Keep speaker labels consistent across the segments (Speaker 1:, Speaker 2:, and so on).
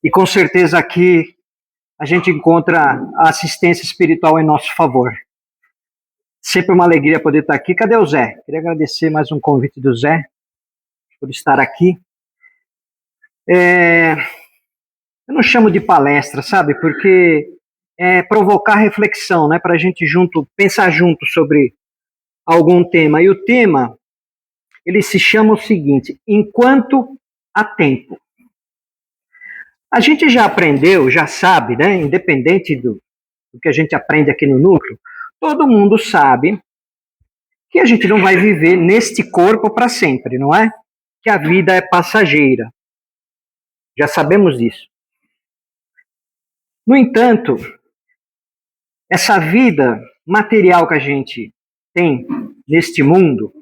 Speaker 1: E com certeza aqui a gente encontra a assistência espiritual em nosso favor. Sempre uma alegria poder estar aqui. Cadê o Zé? Queria agradecer mais um convite do Zé por estar aqui. Eu não chamo de palestra, sabe? Porque é provocar reflexão, né? Para a gente pensar junto sobre algum tema. E o tema, ele se chama o seguinte: enquanto há tempo. A gente já aprendeu, já sabe, né? Independente do que a gente aprende aqui no núcleo, todo mundo sabe que a gente não vai viver neste corpo para sempre, não é? Que a vida é passageira. Já sabemos disso. No entanto, essa vida material que a gente tem neste mundo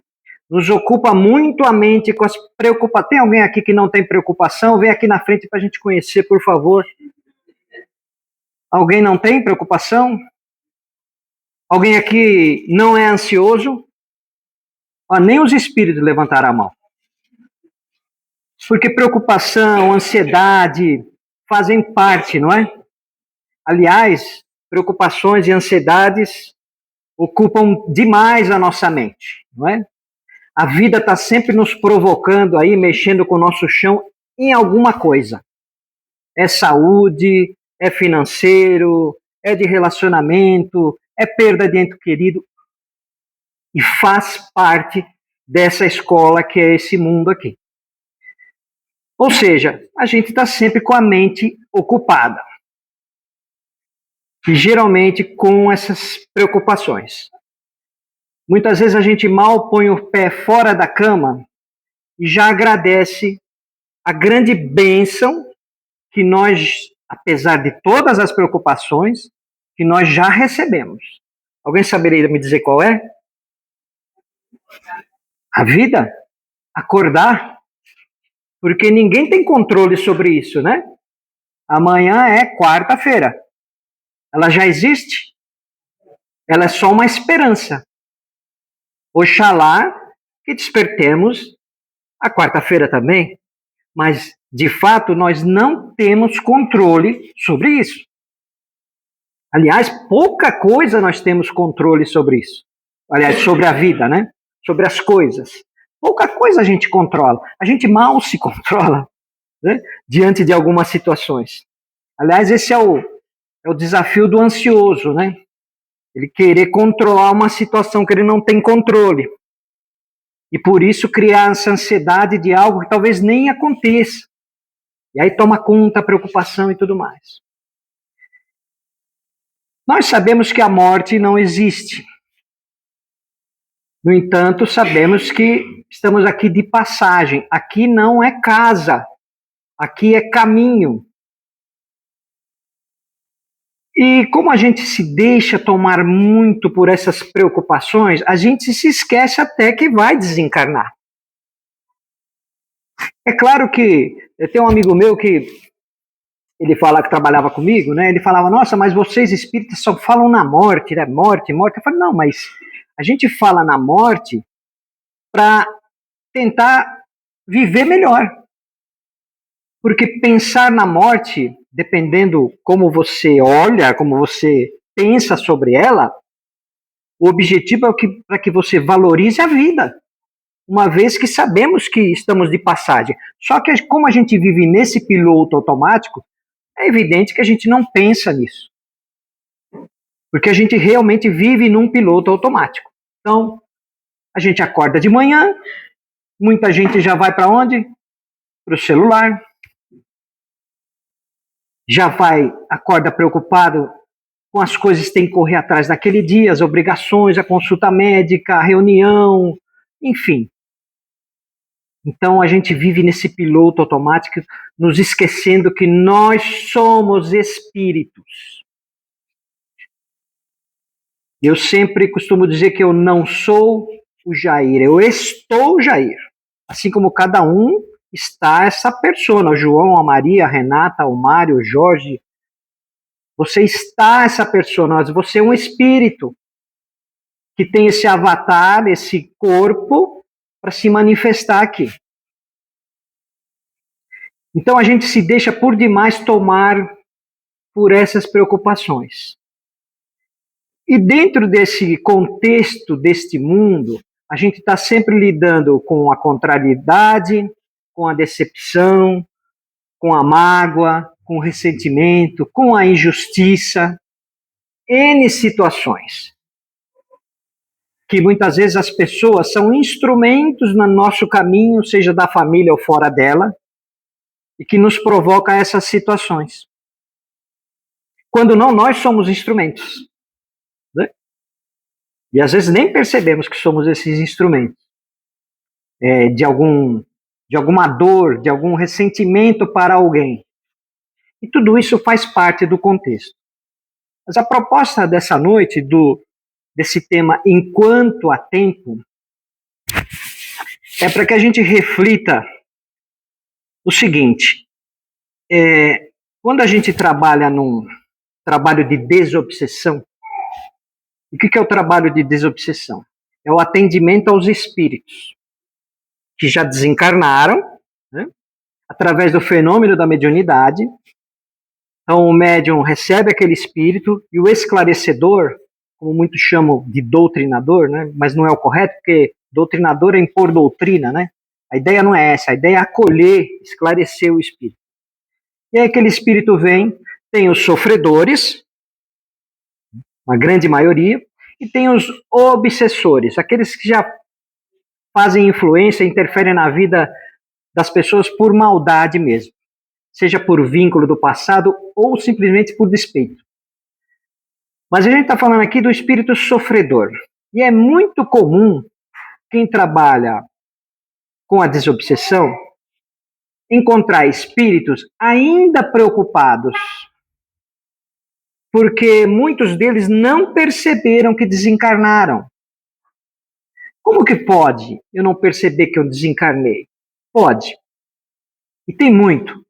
Speaker 1: nos ocupa muito a mente com as preocupações. Tem alguém aqui que não tem preocupação? Vem aqui na frente para a gente conhecer, por favor. Alguém não tem preocupação? Alguém aqui não é ansioso? Nem os espíritos levantaram a mão. Porque preocupação, ansiedade fazem parte, não é? Aliás, preocupações e ansiedades ocupam demais a nossa mente, não é? A vida está sempre nos provocando aí, mexendo com o nosso chão em alguma coisa. É saúde, é financeiro, é de relacionamento, é perda de ente querido. E faz parte dessa escola que é esse mundo aqui. Ou seja, a gente está sempre com a mente ocupada. E geralmente com essas preocupações. Muitas vezes a gente mal põe o pé fora da cama e já agradece a grande bênção que nós, apesar de todas as preocupações, que nós já recebemos. Alguém saberia me dizer qual é? A vida? Acordar? Porque ninguém tem controle sobre isso, né? Amanhã é quarta-feira. Ela já existe? Ela é só uma esperança. Oxalá que despertemos a quarta-feira também, mas, de fato, nós não temos controle sobre isso. Aliás, pouca coisa nós temos controle sobre isso. Aliás, sobre a vida, né? Sobre as coisas. Pouca coisa a gente controla. A gente mal se controla, né? Diante de algumas situações. Aliás, esse é o desafio do ansioso, né? Ele querer controlar uma situação que ele não tem controle. E por isso criar essa ansiedade de algo que talvez nem aconteça. E aí toma conta a preocupação e tudo mais. Nós sabemos que a morte não existe. No entanto, sabemos que estamos aqui de passagem. Aqui não é casa. Aqui é caminho. E como a gente se deixa tomar muito por essas preocupações, a gente se esquece até que vai desencarnar. É claro que eu tenho um amigo meu que ele fala que trabalhava comigo, né? Ele falava, nossa, mas vocês espíritas só falam na morte, né? Morte, morte. Eu falei, não, mas a gente fala na morte para tentar viver melhor. Porque pensar na morte, dependendo como você olha, como você pensa sobre ela, o objetivo é para que você valorize a vida, uma vez que sabemos que estamos de passagem. Só que como a gente vive nesse piloto automático, é evidente que a gente não pensa nisso. Porque a gente realmente vive num piloto automático. Então, a gente acorda de manhã, muita gente já vai para onde? Para o celular. Já acorda preocupado com as coisas que tem que correr atrás daquele dia, as obrigações, a consulta médica, a reunião, enfim. Então a gente vive nesse piloto automático, nos esquecendo que nós somos espíritos. Eu sempre costumo dizer que eu não sou o Jair, eu estou o Jair. Assim como cada um está essa persona, o João, a Maria, a Renata, o Mário, o Jorge. Você está essa persona, você é um espírito que tem esse avatar, esse corpo, para se manifestar aqui. Então a gente se deixa por demais tomar por essas preocupações. E dentro desse contexto, deste mundo, a gente está sempre lidando com a contrariedade, com a decepção, com a mágoa, com o ressentimento, com a injustiça, N situações. Que muitas vezes as pessoas são instrumentos no nosso caminho, seja da família ou fora dela, e que nos provoca essas situações. Quando não, nós somos instrumentos. Né? E às vezes nem percebemos que somos esses instrumentos. De alguma dor, de algum ressentimento para alguém. E tudo isso faz parte do contexto. Mas a proposta dessa noite, desse tema Enquanto há Tempo, é para que a gente reflita o seguinte: quando a gente trabalha num trabalho de desobsessão, o que é o trabalho de desobsessão? É o atendimento aos espíritos que já desencarnaram, né, através do fenômeno da mediunidade. Então o médium recebe aquele espírito e o esclarecedor, como muitos chamam de doutrinador, né, mas não é o correto, porque doutrinador é impor doutrina, né? A ideia não é essa, a ideia é acolher, esclarecer o espírito. E aí aquele espírito vem, tem os sofredores, uma grande maioria, e tem os obsessores, aqueles que já fazem influência, interferem na vida das pessoas por maldade mesmo, seja por vínculo do passado ou simplesmente por despeito. Mas a gente está falando aqui do espírito sofredor. E é muito comum quem trabalha com a desobsessão encontrar espíritos ainda preocupados, porque muitos deles não perceberam que desencarnaram. Como que pode eu não perceber que eu desencarnei? Pode. E tem muito.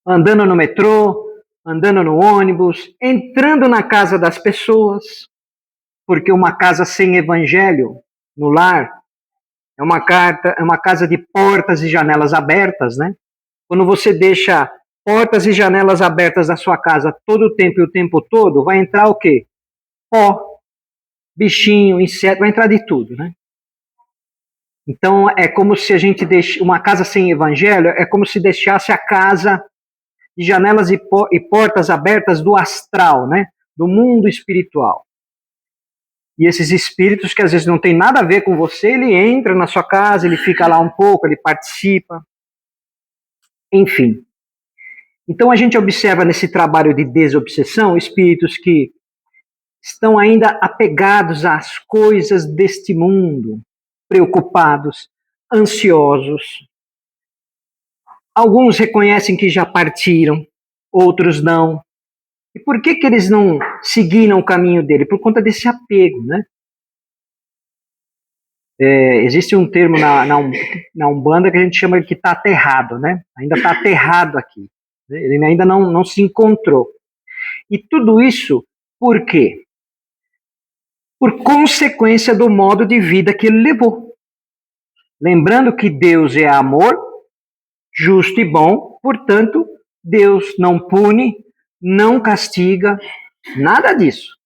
Speaker 1: Andando no metrô, andando no ônibus, entrando na casa das pessoas, porque uma casa sem evangelho no lar é uma casa de portas e janelas abertas, né? Quando você deixa portas e janelas abertas da sua casa todo o tempo e o tempo todo, vai entrar o quê? Pó, bichinho, inseto, vai entrar de tudo, né? Então é como se a gente deixe uma casa sem evangelho, é como se deixasse a casa de janelas e portas abertas do astral, né? Do mundo espiritual. E esses espíritos que às vezes não tem nada a ver com você, ele entra na sua casa, ele fica lá um pouco, ele participa. Enfim. Então a gente observa nesse trabalho de desobsessão espíritos que estão ainda apegados às coisas deste mundo, preocupados, ansiosos. Alguns reconhecem que já partiram, outros não. E por que eles não seguiram o caminho dele? Por conta desse apego, né? Existe um termo na Umbanda que a gente chama de que está aterrado, né? Ainda está aterrado aqui. Ele ainda não se encontrou. E tudo isso por quê? Por consequência do modo de vida que ele levou. Lembrando que Deus é amor, justo e bom, portanto, Deus não pune, não castiga, nada disso.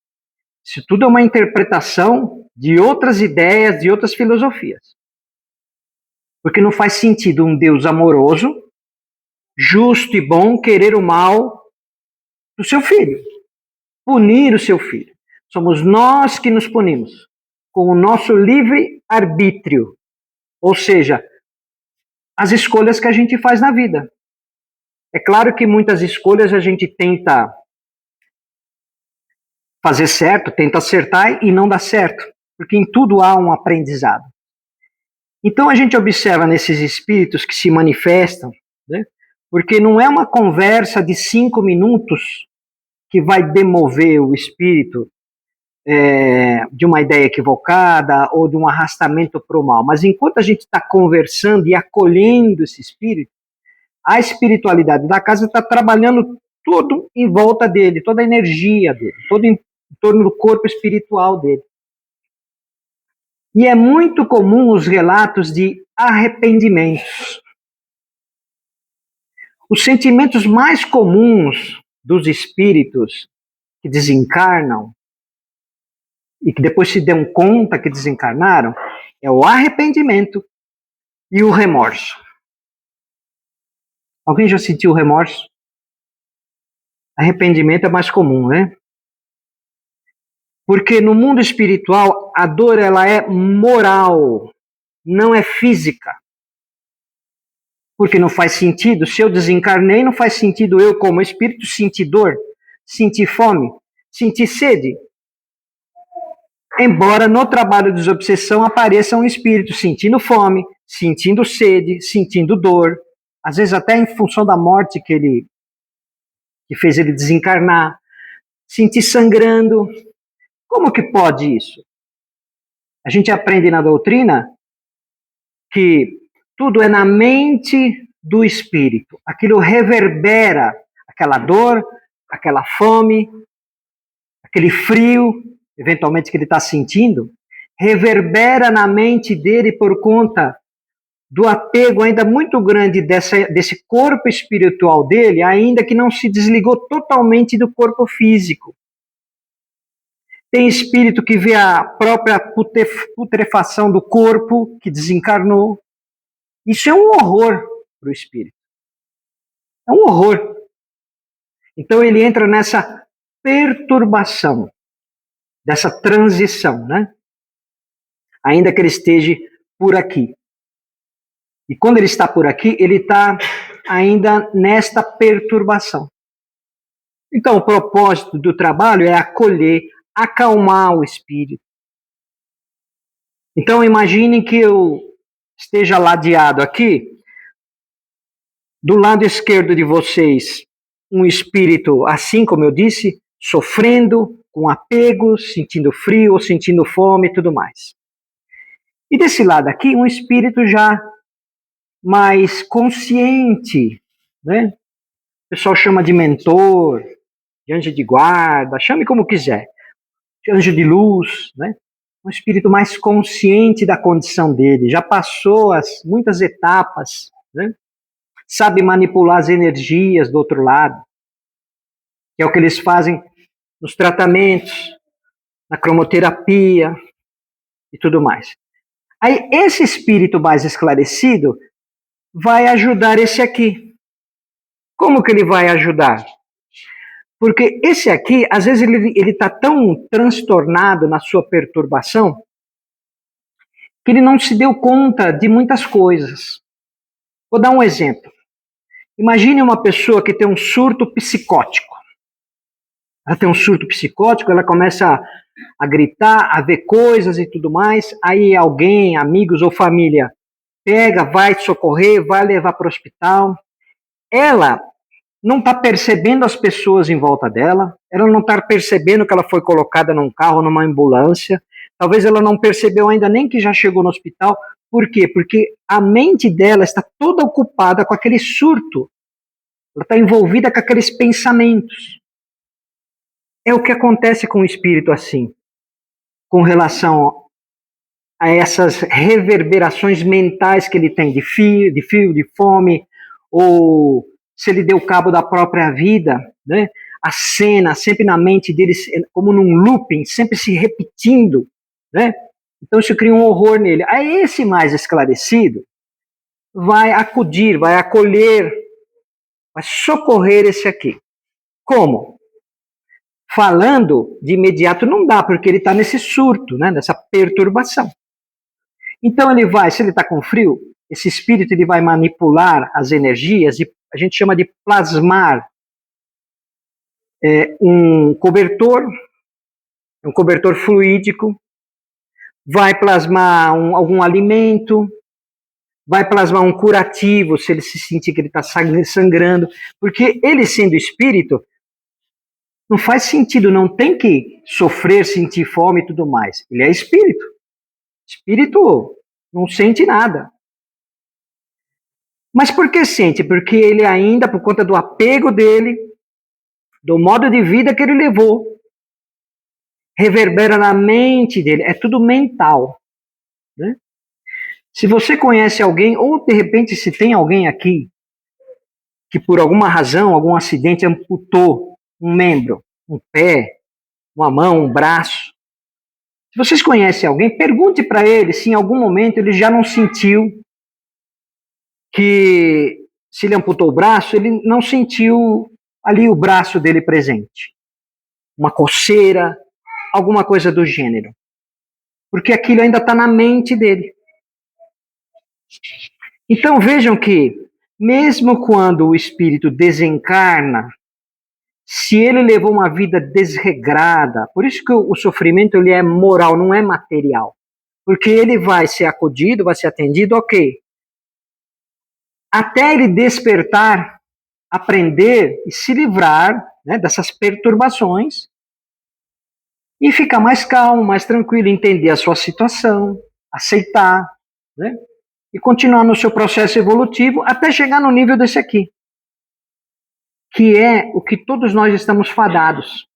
Speaker 1: Isso tudo é uma interpretação de outras ideias, de outras filosofias. Porque não faz sentido um Deus amoroso, justo e bom, querer o mal do seu filho, punir o seu filho. Somos nós que nos punimos, com o nosso livre arbítrio, ou seja, as escolhas que a gente faz na vida. É claro que muitas escolhas a gente tenta fazer certo, tenta acertar e não dá certo, porque em tudo há um aprendizado. Então a gente observa nesses espíritos que se manifestam, né, porque não é uma conversa de 5 minutos que vai demover o espírito de uma ideia equivocada ou de um arrastamento para o mal. Mas enquanto a gente está conversando e acolhendo esse espírito, a espiritualidade da casa está trabalhando tudo em volta dele, toda a energia dele, todo em torno do corpo espiritual dele. E é muito comum os relatos de arrependimentos. Os sentimentos mais comuns dos espíritos que desencarnam e que depois se dão conta que desencarnaram é o arrependimento e o remorso. Alguém já sentiu remorso? Arrependimento é mais comum, né? Porque no mundo espiritual a dor ela é moral, não é física. Porque não faz sentido, se eu desencarnei, não faz sentido eu, como espírito, sentir dor, sentir fome, sentir sede. Embora no trabalho de desobsessão apareça um espírito sentindo fome, sentindo sede, sentindo dor, às vezes até em função da morte que fez ele desencarnar, sentir sangrando. Como que pode isso? A gente aprende na doutrina que tudo é na mente do espírito. Aquilo reverbera, aquela dor, aquela fome, aquele frio, eventualmente que ele está sentindo, reverbera na mente dele por conta do apego ainda muito grande desse corpo espiritual dele, ainda que não se desligou totalmente do corpo físico. Tem espírito que vê a própria putrefação do corpo que desencarnou. Isso é um horror para o espírito. É um horror. Então ele entra nessa perturbação, dessa transição, né? Ainda que ele esteja por aqui. E quando ele está por aqui, ele está ainda nesta perturbação. Então o propósito do trabalho é acolher, acalmar o espírito. Então imaginem que eu esteja ladeado aqui, do lado esquerdo de vocês, um espírito, assim como eu disse, sofrendo, com apego, sentindo frio, sentindo fome e tudo mais. E desse lado aqui, um espírito já mais consciente, né? O pessoal chama de mentor, de anjo de guarda, chame como quiser, de anjo de luz, né? Um espírito mais consciente da condição dele, já passou muitas etapas, né? Sabe manipular as energias do outro lado, que é o que eles fazem nos tratamentos, na cromoterapia e tudo mais. Aí esse espírito mais esclarecido vai ajudar esse aqui. Como que ele vai ajudar? Porque esse aqui, às vezes ele está tão transtornado na sua perturbação que ele não se deu conta de muitas coisas. Vou dar um exemplo. Imagine uma pessoa que tem um surto psicótico. Ela tem um surto psicótico, ela começa a gritar, a ver coisas e tudo mais, aí alguém, amigos ou família, pega, vai te socorrer, vai levar para o hospital. Ela não está percebendo as pessoas em volta dela, ela não está percebendo que ela foi colocada num carro, numa ambulância, talvez ela não percebeu ainda nem que já chegou no hospital. Por quê? Porque a mente dela está toda ocupada com aquele surto, ela está envolvida com aqueles pensamentos. É o que acontece com o espírito assim, com relação a essas reverberações mentais que ele tem de frio, de fome, ou se ele deu cabo da própria vida, né? A cena sempre na mente dele, como num looping, sempre se repetindo, né? Então isso cria um horror nele. Aí esse mais esclarecido vai acudir, vai acolher, vai socorrer esse aqui. Como? Falando de imediato não dá, porque ele está nesse surto, né? Nessa perturbação. Então ele vai, se ele está com frio, esse espírito ele vai manipular as energias e a gente chama de plasmar um cobertor fluídico, vai plasmar algum alimento, vai plasmar um curativo se ele se sentir que ele está sangrando, porque ele sendo espírito, não faz sentido, não tem que sofrer, sentir fome e tudo mais. Ele é espírito. Espírito não sente nada. Mas por que sente? Porque ele ainda, por conta do apego dele, do modo de vida que ele levou, reverbera na mente dele. É tudo mental. Né? Se você conhece alguém, ou de repente se tem alguém aqui que por alguma razão, algum acidente amputou um membro, um pé, uma mão, um braço. Se vocês conhecem alguém, pergunte para ele se em algum momento ele já não sentiu que, se ele amputou o braço, ele não sentiu ali o braço dele presente. Uma coceira, alguma coisa do gênero. Porque aquilo ainda está na mente dele. Então vejam que, mesmo quando o espírito desencarna, se ele levou uma vida desregrada, por isso que o sofrimento ele é moral, não é material. Porque ele vai ser acudido, vai ser atendido, ok. Até ele despertar, aprender e se livrar, né, dessas perturbações e ficar mais calmo, mais tranquilo, entender a sua situação, aceitar, né, e continuar no seu processo evolutivo até chegar no nível desse aqui, que é o que todos nós estamos fadados.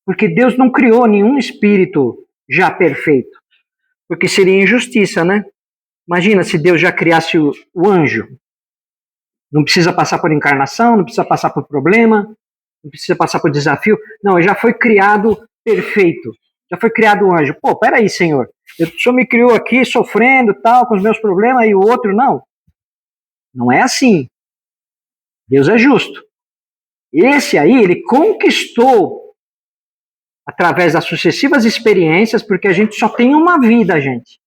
Speaker 1: Porque Deus não criou nenhum espírito já perfeito, porque seria injustiça, né? Imagina se Deus já criasse o anjo. Não precisa passar por encarnação, não precisa passar por problema, não precisa passar por desafio. Não, já foi criado perfeito. Já foi criado um anjo. Pô, peraí, Senhor. O Senhor me criou aqui sofrendo, tal, com os meus problemas, e o outro não. Não é assim. Deus é justo. Esse aí, ele conquistou através das sucessivas experiências, porque a gente só tem uma vida, gente.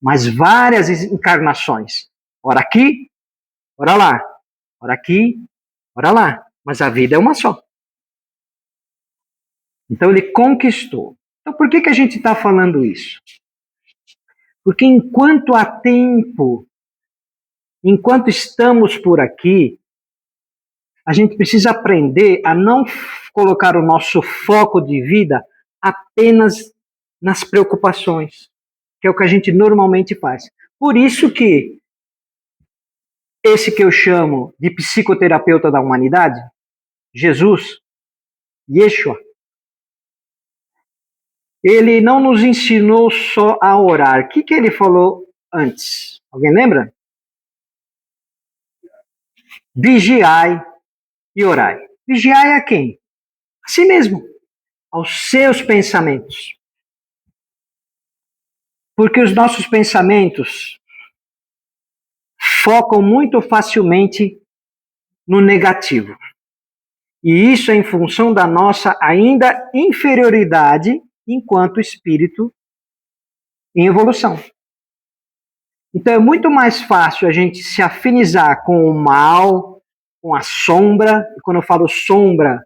Speaker 1: Mas várias encarnações. Ora aqui, ora lá. Ora aqui, ora lá. Mas a vida é uma só. Então ele conquistou. Então por que a gente está falando isso? Porque enquanto há tempo, enquanto estamos por aqui, a gente precisa aprender a não colocar o nosso foco de vida apenas nas preocupações, que é o que a gente normalmente faz. Por isso que esse que eu chamo de psicoterapeuta da humanidade, Jesus, Yeshua, ele não nos ensinou só a orar. O que ele falou antes? Alguém lembra? Vigiai e orai. Vigiai a quem? A si mesmo, aos seus pensamentos. Porque os nossos pensamentos focam muito facilmente no negativo. E isso é em função da nossa ainda inferioridade enquanto espírito em evolução. Então é muito mais fácil a gente se afinizar com o mal, com a sombra. E quando eu falo sombra,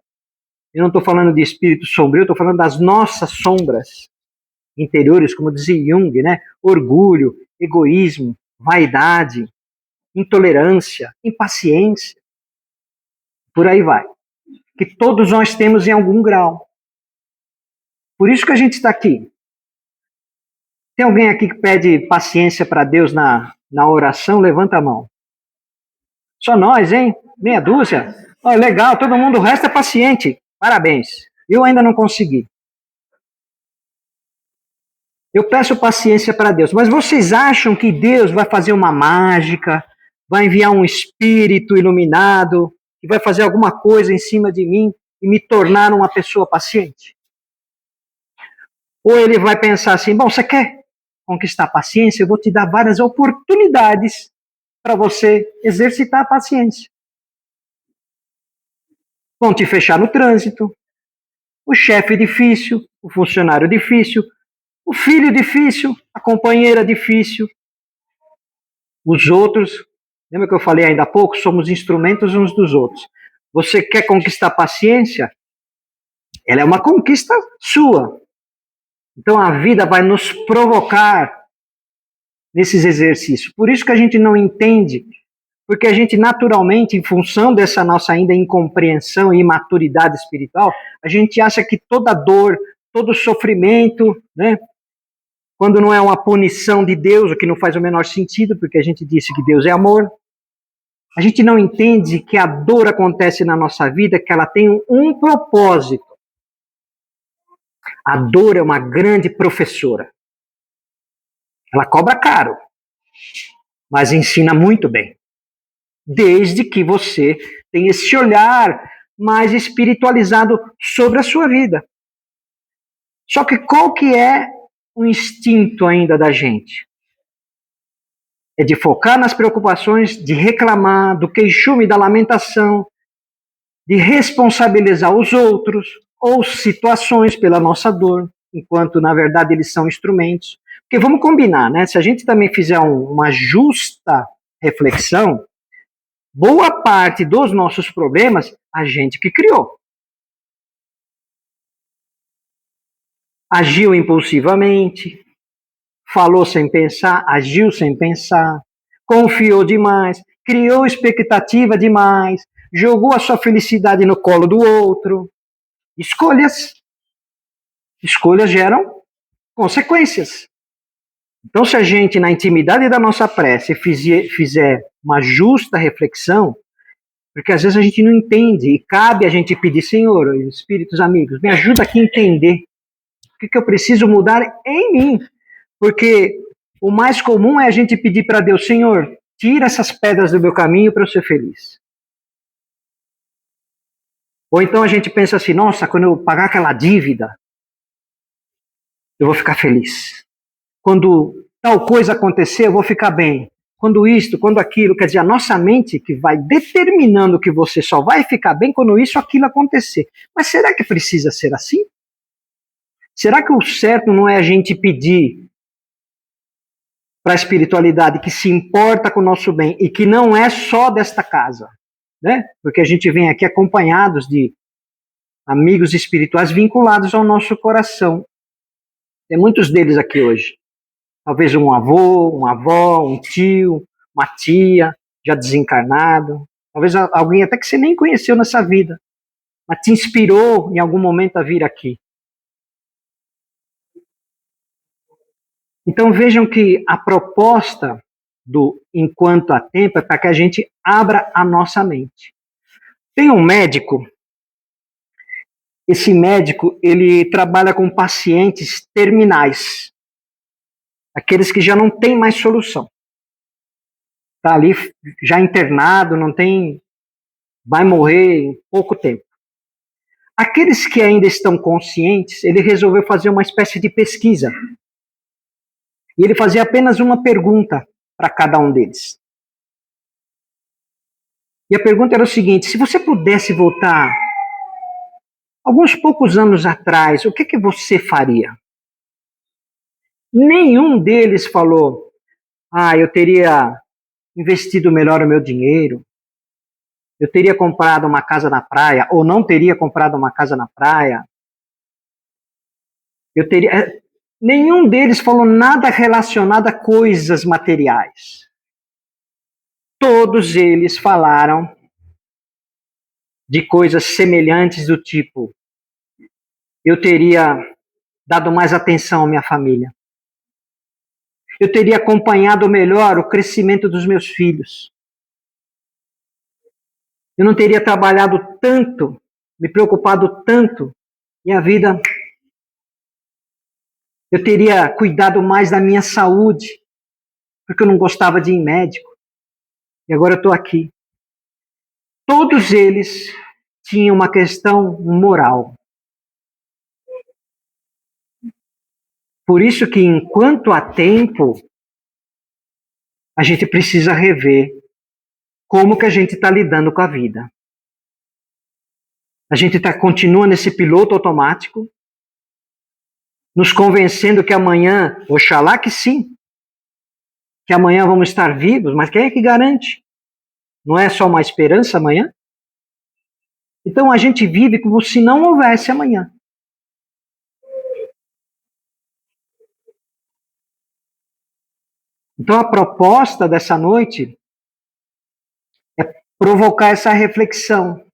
Speaker 1: eu não estou falando de espírito sombrio, eu estou falando das nossas sombras interiores, como dizia Jung, né? Orgulho, egoísmo, vaidade, intolerância, impaciência, por aí vai. Que todos nós temos em algum grau. Por isso que a gente está aqui. Tem alguém aqui que pede paciência para Deus na oração? Levanta a mão. Só nós, hein? Meia dúzia? Oh, legal, todo mundo, o resto é paciente. Parabéns. Eu ainda não consegui. Eu peço paciência para Deus. Mas vocês acham que Deus vai fazer uma mágica, vai enviar um espírito iluminado, que vai fazer alguma coisa em cima de mim e me tornar uma pessoa paciente? Ou ele vai pensar assim, bom, você quer conquistar a paciência? Eu vou te dar várias oportunidades para você exercitar a paciência. Vão te fechar no trânsito, o chefe difícil, o funcionário difícil, o filho difícil, a companheira difícil, os outros. Lembra que eu falei ainda há pouco? Somos instrumentos uns dos outros. Você quer conquistar a paciência? Ela é uma conquista sua. Então a vida vai nos provocar nesses exercícios. Por isso que a gente não entende, porque a gente naturalmente, em função dessa nossa ainda incompreensão e imaturidade espiritual, a gente acha que toda dor, todo sofrimento, né, quando não é uma punição de Deus, o que não faz o menor sentido, porque a gente disse que Deus é amor, a gente não entende que a dor acontece na nossa vida, que ela tem um propósito. A dor é uma grande professora. Ela cobra caro, mas ensina muito bem. desde que você tenha esse olhar mais espiritualizado sobre a sua vida. Só que qual que é o instinto ainda da gente? É de focar nas preocupações, de reclamar, do queixume, da lamentação, de responsabilizar os outros ou situações pela nossa dor, enquanto na verdade eles são instrumentos. Porque vamos combinar, né? Se a gente também fizer uma justa reflexão, boa parte dos nossos problemas a gente que criou. Agiu impulsivamente, falou sem pensar, agiu sem pensar, confiou demais, criou expectativa demais, jogou a sua felicidade no colo do outro. Escolhas. Escolhas geram consequências. Então, se a gente, na intimidade da nossa prece, fizer uma justa reflexão, porque às vezes a gente não entende, e cabe a gente pedir, Senhor, espíritos amigos, me ajuda aqui a entender o que eu preciso mudar em mim. Porque o mais comum é a gente pedir para Deus, Senhor, tira essas pedras do meu caminho para eu ser feliz. Ou então a gente pensa assim, nossa, quando eu pagar aquela dívida, eu vou ficar feliz. Quando tal coisa acontecer, eu vou ficar bem. Quando isto, quando aquilo, quer dizer, a nossa mente que vai determinando que você só vai ficar bem quando isso, aquilo acontecer. Mas será que precisa ser assim? Será que o certo não é a gente pedir para a espiritualidade que se importa com o nosso bem e que não é só desta casa, né? Porque a gente vem aqui acompanhados de amigos espirituais vinculados ao nosso coração. Tem muitos deles aqui hoje. Talvez um avô, uma avó, um tio, uma tia, já desencarnado. Talvez alguém até que você nem conheceu nessa vida, mas te inspirou em algum momento a vir aqui. Então vejam que a proposta do Enquanto há Tempo é para que a gente abra a nossa mente. Tem um médico, esse médico ele trabalha com pacientes terminais, aqueles que já não têm mais solução. Está ali já internado, não tem, vai morrer em pouco tempo. Aqueles que ainda estão conscientes, ele resolveu fazer uma espécie de pesquisa. E ele fazia apenas uma pergunta para cada um deles. E a pergunta era o seguinte: se você pudesse voltar alguns poucos anos atrás, o que você faria? Nenhum deles falou, eu teria investido melhor o meu dinheiro, eu teria comprado uma casa na praia, ou não teria comprado uma casa na praia, eu teria... Nenhum deles falou nada relacionado a coisas materiais. Todos eles falaram de coisas semelhantes do tipo, eu teria dado mais atenção à minha família. Eu teria acompanhado melhor o crescimento dos meus filhos. Eu não teria trabalhado tanto, me preocupado tanto, e a vida... Eu teria cuidado mais da minha saúde, porque eu não gostava de ir em médico. E agora eu estou aqui. Todos eles tinham uma questão moral. Por isso que, enquanto há tempo, a gente precisa rever como que a gente está lidando com a vida. A gente continua nesse piloto automático, nos convencendo que amanhã, oxalá que sim, que amanhã vamos estar vivos, mas quem é que garante? Não é só uma esperança amanhã? Então a gente vive como se não houvesse amanhã. Então a proposta dessa noite é provocar essa reflexão.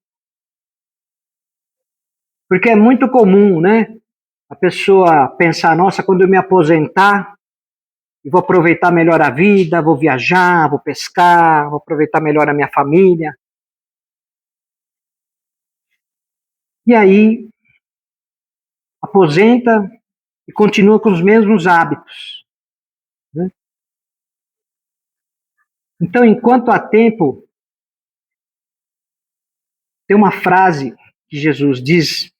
Speaker 1: Porque é muito comum, né? A pessoa pensar, nossa, quando eu me aposentar, eu vou aproveitar melhor a vida, vou viajar, vou pescar, vou aproveitar melhor a minha família. E aí, aposenta e continua com os mesmos hábitos. Né? Então, enquanto há tempo, Tem uma frase que Jesus diz,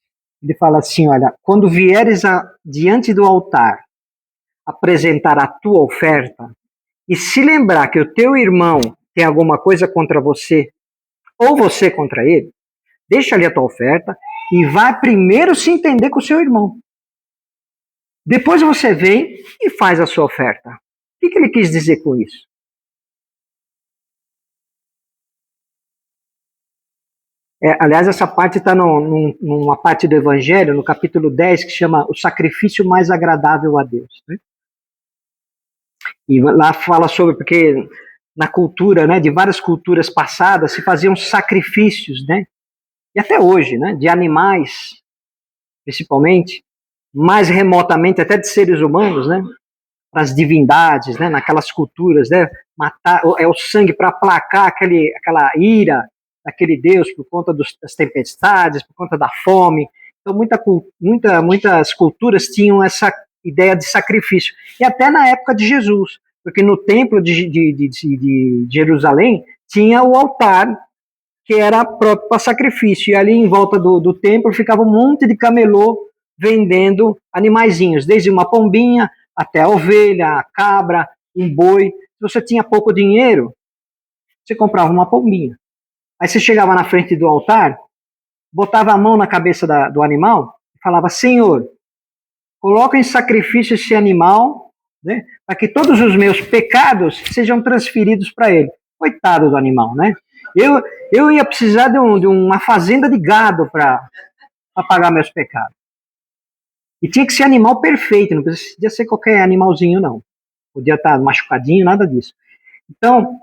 Speaker 1: ele fala assim, olha, quando vieres diante do altar apresentar a tua oferta, e se lembrar que o teu irmão tem alguma coisa contra você, ou você contra ele, deixa ali a tua oferta e vai primeiro se entender com o seu irmão. Depois você vem e faz a sua oferta. O que ele quis dizer com isso? Aliás, essa parte está numa parte do Evangelho, no capítulo 10, que chama O Sacrifício Mais Agradável a Deus. Né? E lá fala sobre, porque na cultura, né, de várias culturas passadas, se faziam sacrifícios, né? E até hoje, né, de animais, principalmente, mais remotamente até de seres humanos, né? Para as divindades, né, naquelas culturas, né? Matar, o sangue para aplacar aquela ira daquele Deus por conta das tempestades, por conta da fome. Então, muitas culturas tinham essa ideia de sacrifício. E até na época de Jesus, porque no templo de Jerusalém tinha o altar que era próprio para sacrifício. E ali em volta do templo ficava um monte de camelô vendendo animaizinhos, desde uma pombinha até a ovelha, a cabra, um boi. Se você tinha pouco dinheiro, você comprava uma pombinha. Aí você chegava na frente do altar, botava a mão na cabeça do animal e falava, Senhor, coloca em sacrifício esse animal, né, para que todos os meus pecados sejam transferidos para ele. Coitado do animal, né? Eu ia precisar de uma fazenda de gado para pagar meus pecados. E tinha que ser animal perfeito, não podia ser qualquer animalzinho, não. Podia estar machucadinho, nada disso. Então,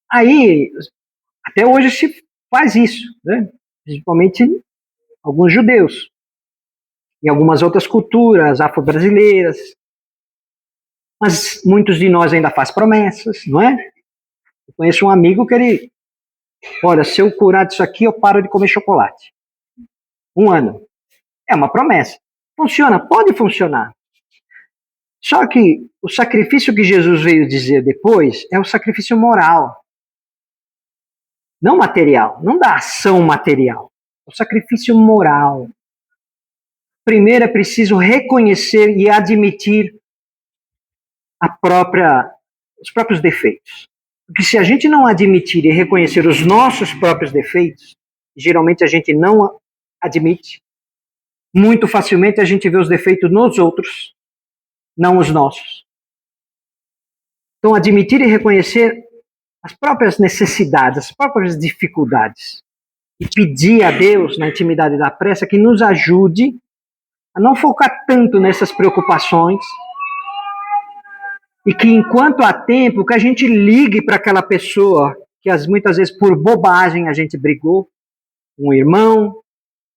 Speaker 1: aí, até hoje se faz isso, né? Principalmente alguns judeus. E algumas outras culturas afro-brasileiras. Mas muitos de nós ainda faz promessas, não é? Eu conheço um amigo que ele, olha, se eu curar disso aqui, eu paro de comer chocolate. 1 ano. É uma promessa. Funciona? Pode funcionar. Só que o sacrifício que Jesus veio dizer depois é o sacrifício moral. Não material, não da ação material. É o sacrifício moral. Primeiro é preciso reconhecer e admitir os próprios defeitos. Porque se a gente não admitir e reconhecer os nossos próprios defeitos, geralmente a gente não admite, muito facilmente a gente vê os defeitos nos outros, não os nossos. Então, admitir e reconhecer as próprias necessidades, as próprias dificuldades, e pedir a Deus, na intimidade da prece, que nos ajude a não focar tanto nessas preocupações, e que enquanto há tempo, que a gente ligue para aquela pessoa que muitas vezes por bobagem a gente brigou, um irmão,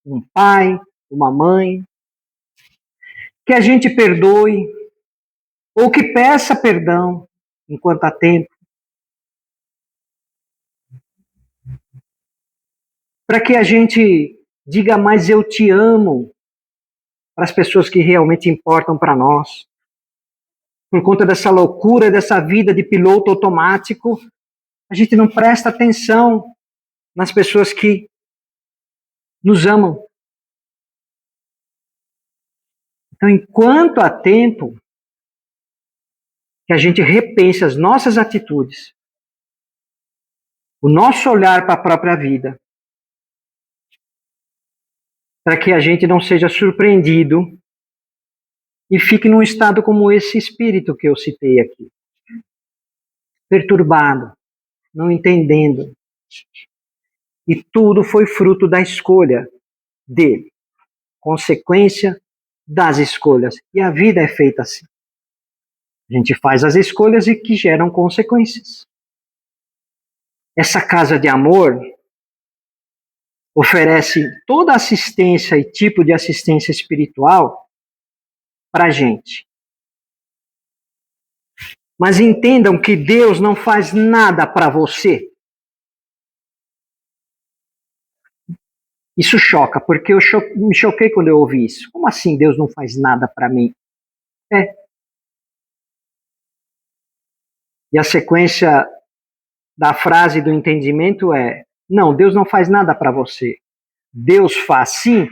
Speaker 1: um pai, uma mãe, que a gente perdoe, ou que peça perdão enquanto há tempo, para que a gente diga mais eu te amo para as pessoas que realmente importam para nós. Por conta dessa loucura, dessa vida de piloto automático, a gente não presta atenção nas pessoas que nos amam. Então, enquanto há tempo, que a gente repense as nossas atitudes, o nosso olhar para a própria vida, para que a gente não seja surpreendido e fique num estado como esse espírito que eu citei aqui, perturbado, não entendendo. E tudo foi fruto da escolha dele, consequência das escolhas. E a vida é feita assim. A gente faz as escolhas e que geram consequências. Essa casa de amor oferece toda assistência e tipo de assistência espiritual para a gente. Mas entendam que Deus não faz nada para você. Isso choca, porque eu me choquei quando eu ouvi isso. Como assim Deus não faz nada para mim? E a sequência da frase do entendimento é: não, Deus não faz nada para você. Deus faz sim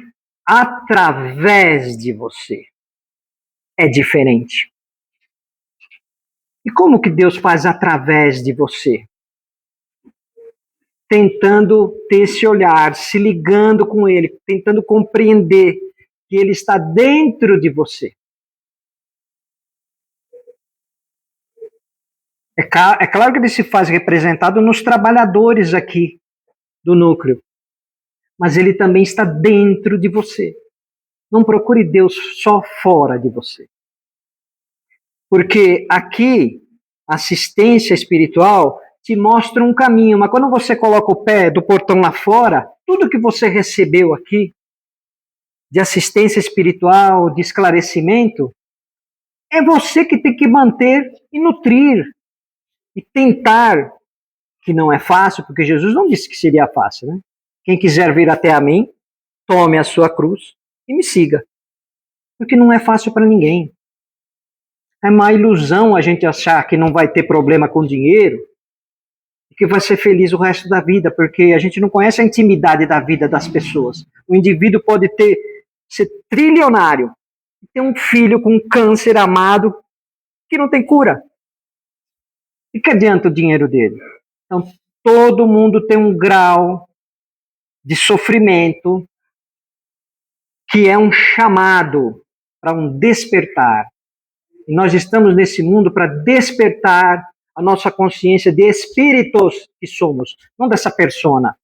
Speaker 1: através de você. É diferente. E como que Deus faz através de você? Tentando ter esse olhar, se ligando com Ele, tentando compreender que Ele está dentro de você. É claro que Ele se faz representado nos trabalhadores aqui do núcleo, mas Ele também está dentro de você. Não procure Deus só fora de você. Porque aqui, assistência espiritual te mostra um caminho, mas quando você coloca o pé do portão lá fora, tudo que você recebeu aqui, de assistência espiritual, de esclarecimento, é você que tem que manter e nutrir e tentar, que não é fácil, porque Jesus não disse que seria fácil, né? Quem quiser vir até a mim, tome a sua cruz e me siga. Porque não é fácil para ninguém. É uma ilusão a gente achar que não vai ter problema com dinheiro e que vai ser feliz o resto da vida, porque a gente não conhece a intimidade da vida das pessoas. O indivíduo pode ser trilionário e ter um filho com câncer amado que não tem cura. E que adianta o dinheiro dele? Então, todo mundo tem um grau de sofrimento que é um chamado para um despertar. E nós estamos nesse mundo para despertar a nossa consciência de espíritos que somos, não dessa persona.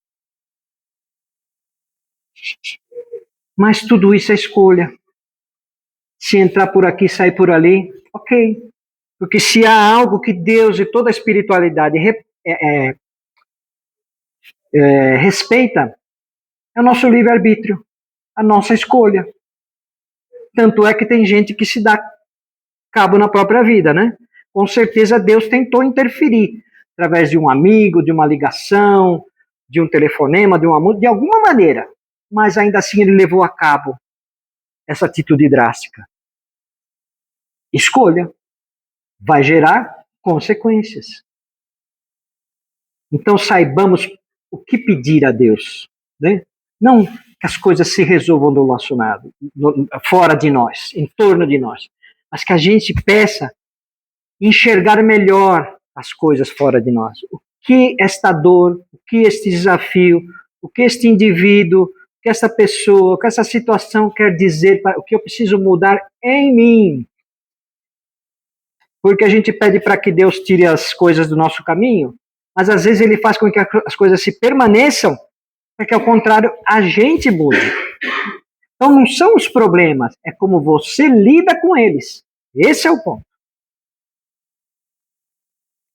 Speaker 1: Mas tudo isso é escolha. Se entrar por aqui, sair por ali, ok. Porque se há algo que Deus e toda a espiritualidade respeita, é o nosso livre-arbítrio, a nossa escolha. Tanto é que tem gente que se dá cabo na própria vida, né? Com certeza Deus tentou interferir através de um amigo, de uma ligação, de um telefonema, de alguma maneira. Mas ainda assim ele levou a cabo essa atitude drástica. Escolha vai gerar consequências. Então saibamos o que pedir a Deus, né? Não que as coisas se resolvam do nosso lado, fora de nós, em torno de nós, mas que a gente peça enxergar melhor as coisas fora de nós. O que esta dor, o que este desafio, o que este indivíduo, o que essa pessoa, o que essa situação quer dizer, o que eu preciso mudar em mim. Porque a gente pede para que Deus tire as coisas do nosso caminho, mas às vezes ele faz com que as coisas se permaneçam, para que ao contrário a gente mude. Então não são os problemas, é como você lida com eles. Esse é o ponto.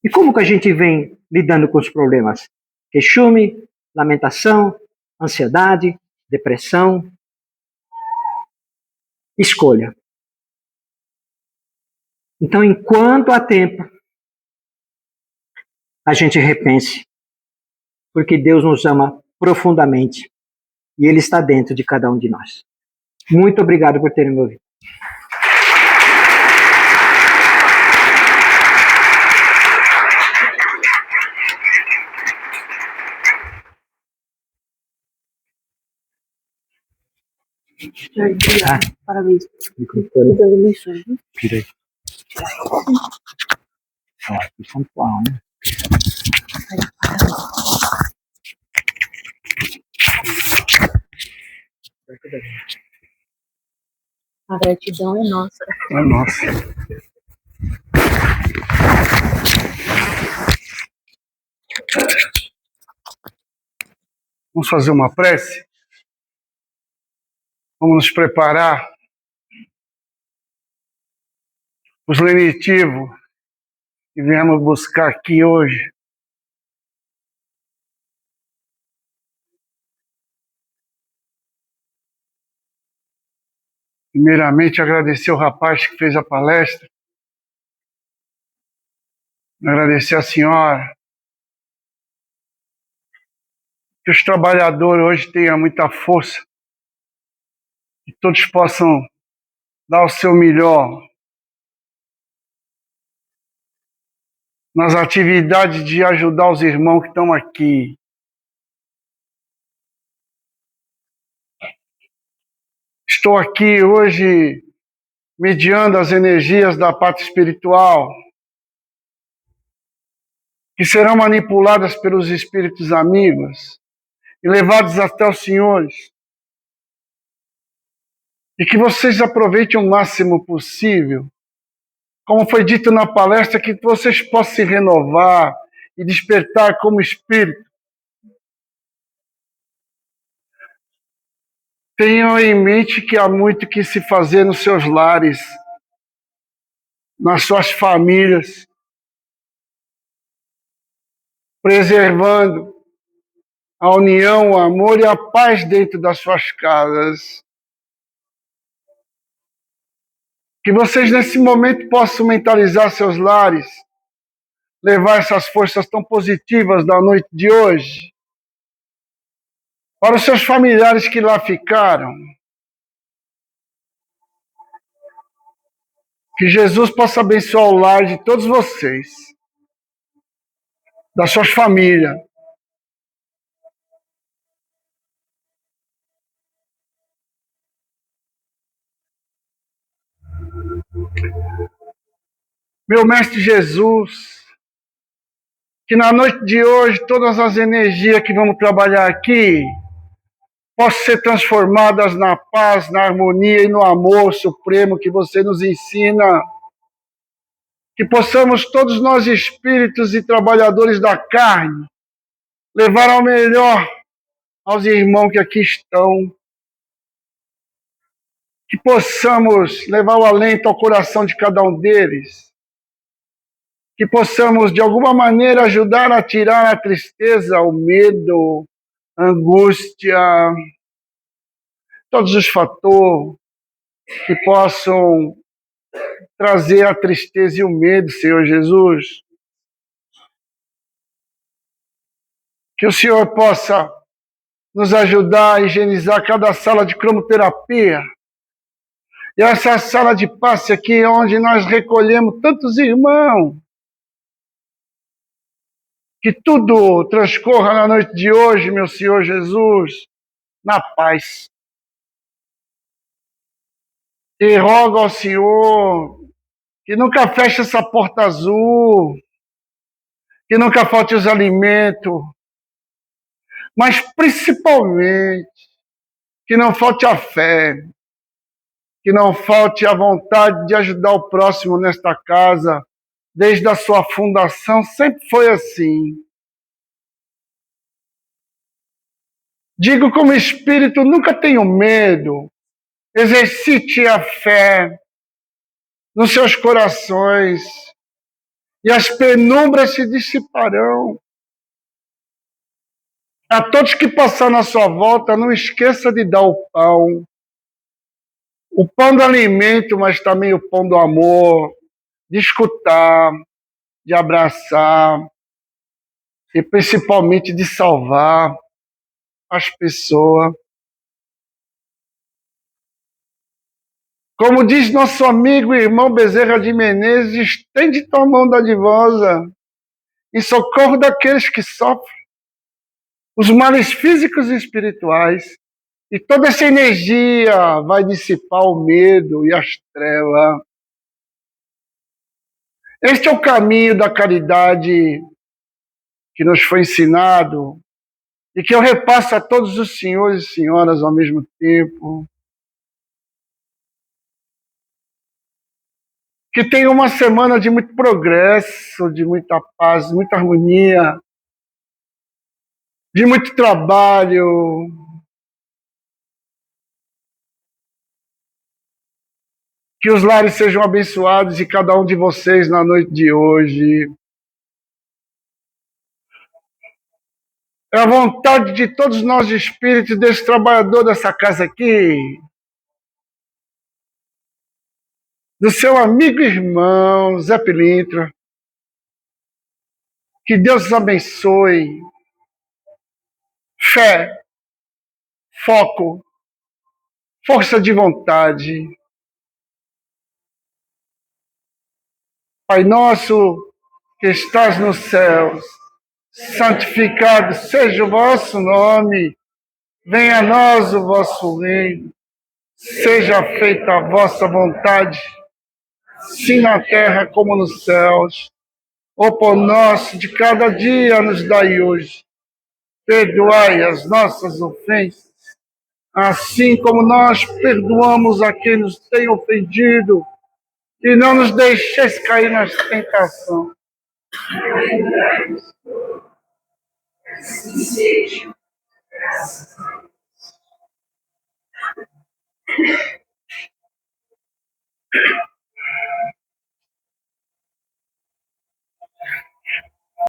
Speaker 1: E como que a gente vem lidando com os problemas? Queixume, lamentação, ansiedade, depressão. Escolha. Então, enquanto há tempo, a gente repense, porque Deus nos ama profundamente e Ele está dentro de cada um de nós. Muito obrigado por terem me ouvido.
Speaker 2: Parabéns.
Speaker 1: Microfone.
Speaker 2: Deus abençoe.
Speaker 1: Tirei. Ó, que pontual, né?
Speaker 2: A gratidão é nossa.
Speaker 3: É nossa. Vamos fazer uma prece? Vamos nos preparar. Os lenitivos que viemos buscar aqui hoje. Primeiramente, agradecer o rapaz que fez a palestra. Agradecer a senhora. Que os trabalhadores hoje tenham muita força. Que todos possam dar o seu melhor nas atividades de ajudar os irmãos que estão aqui. Estou aqui hoje mediando as energias da pátria espiritual, que serão manipuladas pelos espíritos amigos e levados até os senhores. E que vocês aproveitem o máximo possível, como foi dito na palestra, que vocês possam se renovar e despertar como espírito. Tenham em mente que há muito que se fazer nos seus lares, nas suas famílias, preservando a união, o amor e a paz dentro das suas casas. Que vocês nesse momento possam mentalizar seus lares, levar essas forças tão positivas da noite de hoje para os seus familiares que lá ficaram. Que Jesus possa abençoar o lar de todos vocês, das suas famílias. Meu Mestre Jesus, que na noite de hoje todas as energias que vamos trabalhar aqui possam ser transformadas na paz, na harmonia e no amor supremo que você nos ensina. Que possamos todos nós, espíritos e trabalhadores da carne, levar ao melhor aos irmãos que aqui estão. Que possamos levar o alento ao coração de cada um deles. Que possamos, de alguma maneira, ajudar a tirar a tristeza, o medo, a angústia, todos os fatores que possam trazer a tristeza e o medo, Senhor Jesus. Que o Senhor possa nos ajudar a higienizar cada sala de cromoterapia. E essa sala de passe aqui, onde nós recolhemos tantos irmãos. Que tudo transcorra na noite de hoje, meu Senhor Jesus, na paz. E rogo ao Senhor que nunca feche essa porta azul, que nunca falte os alimentos, mas principalmente que não falte a fé, que não falte a vontade de ajudar o próximo nesta casa. Desde a sua fundação sempre foi assim. Digo como espírito, nunca tenho medo. Exercite a fé nos seus corações e as penumbras se dissiparão. A todos que passarem na sua volta, não esqueça de dar o pão do alimento, mas também o pão do amor, de escutar, de abraçar e principalmente de salvar as pessoas. Como diz nosso amigo e irmão Bezerra de Menezes, estende tua mão dadivosa em socorro daqueles que sofrem os males físicos e espirituais, e toda essa energia vai dissipar o medo e as trevas. Este é o caminho da caridade que nos foi ensinado e que eu repasso a todos os senhores e senhoras ao mesmo tempo. Que tenha uma semana de muito progresso, de muita paz, muita harmonia, de muito trabalho. Que os lares sejam abençoados e cada um de vocês na noite de hoje. É a vontade de todos nós espíritos, desse trabalhador dessa casa aqui, do seu amigo e irmão Zé Pilintra. Que Deus os abençoe. Fé, foco, força de vontade. Pai nosso que estás nos céus, santificado seja o vosso nome. Venha a nós o vosso reino. Seja feita a vossa vontade, sim na terra como nos céus. O pão nosso de cada dia nos dai hoje. Perdoai as nossas ofensas, assim como nós perdoamos a quem nos tem ofendido, e não nos deixeis cair na tentação.